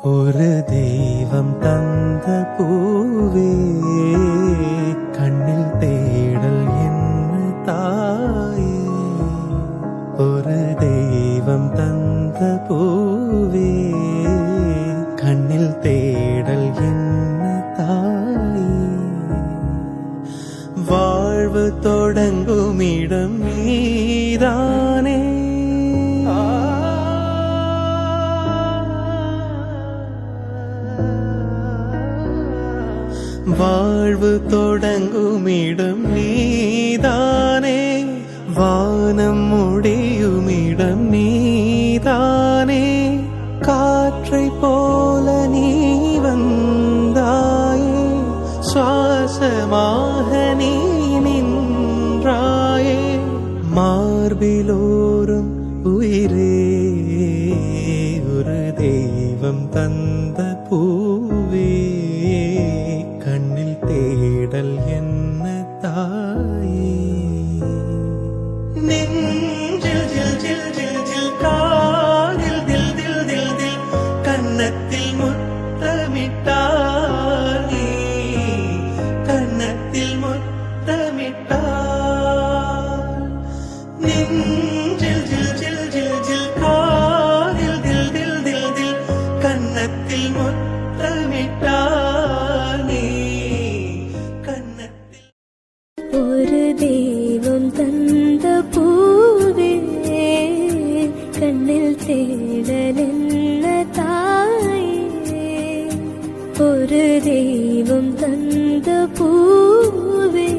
ஒரு தெய்வம் தந்த பூவே கண்ணில் தேடல் என்ன தாயே. ஒரு தெய்வம் தந்த பூவே கண்ணில் தேடல் என்ன தாயே. வாழ்வு தொடங்கும் இடம் நீதானே. வாழ்வு தொடங்கும் இடம் நீதானே. வானம் முடியும் இடம் நீதானே. காற்றை போல நீ வந்தாயே. சுவாசமாக நீ நின்றாயே. மார்பிலோரும் உயிரே ஒரு தெய்வம் தந்த பூவே கண்ணில் தேடல் என்ன தாயே. நெஞ்சில் ஜில் ஜில் ஜில் ஜில் காதில் தில் தில் தில் தில் கன்னத்தில் முத்தமிட்டார் நீ. கன்னத்தில் முத்தமிட்டார். நெஞ்சில் ஜில் ஜில் ஜில் ஜில் காதில் தில் தில் தில் தில் கன்னத்தில் முத்தமிட்டார் நீ. கன்னத்தில் ஒரு தெய்வம் தந்த பூவே கண்ணில் தேடல் என்ன தாயே. ஒரு தெய்வம் தந்த பூவே